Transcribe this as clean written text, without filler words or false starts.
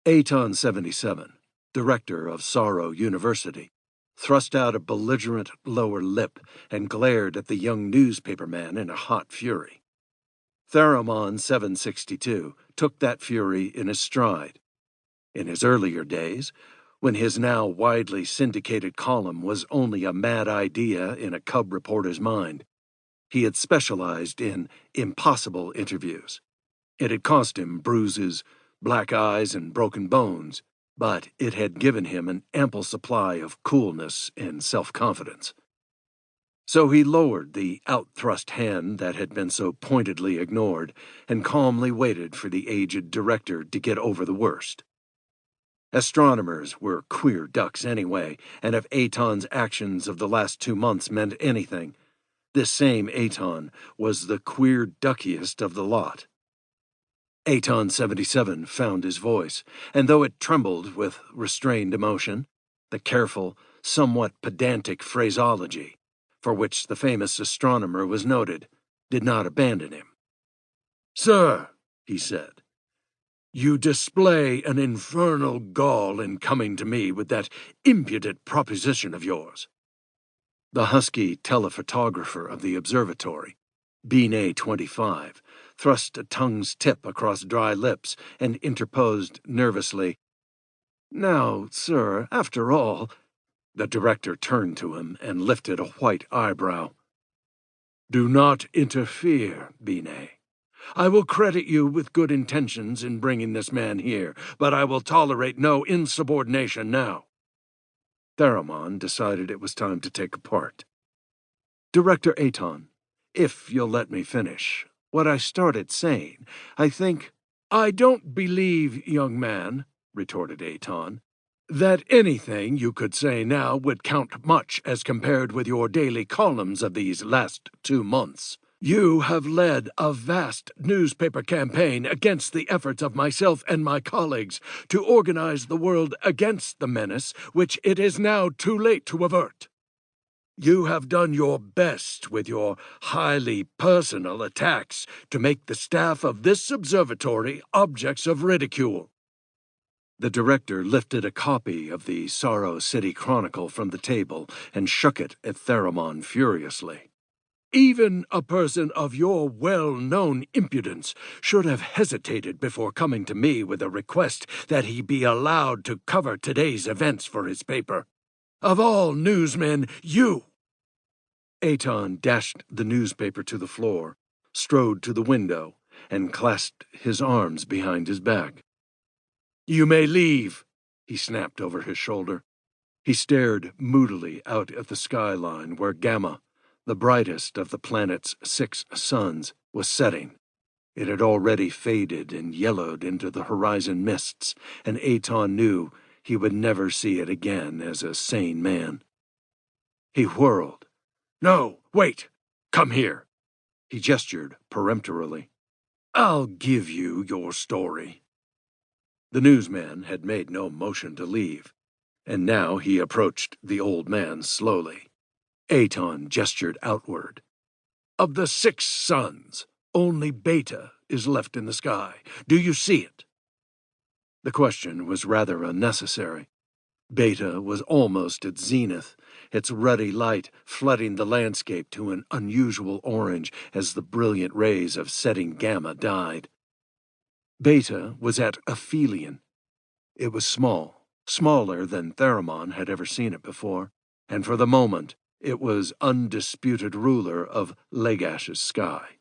Aton 77, director of Sorrow University, thrust out a belligerent lower lip and glared at the young newspaperman in a hot fury. Theramon 762 took that fury in his stride. In his earlier days, when his now widely syndicated column was only a mad idea in a cub reporter's mind, he had specialized in impossible interviews. It had cost him bruises, black eyes, and broken bones, but it had given him an ample supply of coolness and self-confidence. So he lowered the out-thrust hand that had been so pointedly ignored and calmly waited for the aged director to get over the worst. Astronomers were queer ducks anyway, and if Aton's actions of the last 2 months meant anything, this same Aton was the queer duckiest of the lot. Aton 77 found his voice, and though it trembled with restrained emotion, the careful, somewhat pedantic phraseology, for which the famous astronomer was noted, did not abandon him. "Sir," he said, "you display an infernal gall in coming to me with that impudent proposition of yours." The husky telephotographer of the observatory, Binet 25, thrust a tongue's tip across dry lips and interposed nervously, "Now, sir, after all—" The director turned to him and lifted a white eyebrow. "Do not interfere, Binet. I will credit you with good intentions in bringing this man here, but I will tolerate no insubordination now." Theramon decided it was time to take a part. "Director Aton, if you'll let me finish, what I started saying, I think—" "I don't believe, young man," retorted Aton, "that anything you could say now would count much as compared with your daily columns of these last 2 months. You have led a vast newspaper campaign against the efforts of myself and my colleagues to organize the world against the menace which it is now too late to avert. You have done your best with your highly personal attacks to make the staff of this observatory objects of ridicule." The director lifted a copy of the Sorrow City Chronicle from the table and shook it at Theramon furiously. "Even a person of your well-known impudence should have hesitated before coming to me with a request that he be allowed to cover today's events for his paper. Of all newsmen, you—" Aton dashed the newspaper to the floor, strode to the window, and clasped his arms behind his back. "You may leave," he snapped over his shoulder. He stared moodily out at the skyline where Gamma, the brightest of the planet's 6 suns, was setting. It had already faded and yellowed into the horizon mists, and Aton knew he would never see it again as a sane man. He whirled. "No, wait! Come here!" He gestured peremptorily. "I'll give you your story." The newsman had made no motion to leave, and now he approached the old man slowly. Aton gestured outward. "Of the 6 suns, only Beta is left in the sky. Do you see it?" The question was rather unnecessary. Beta was almost at zenith, its ruddy light flooding the landscape to an unusual orange as the brilliant rays of setting Gamma died. Beta was at aphelion. It was small, smaller than Theramon had ever seen it before, and for the moment it was undisputed ruler of Lagash's sky.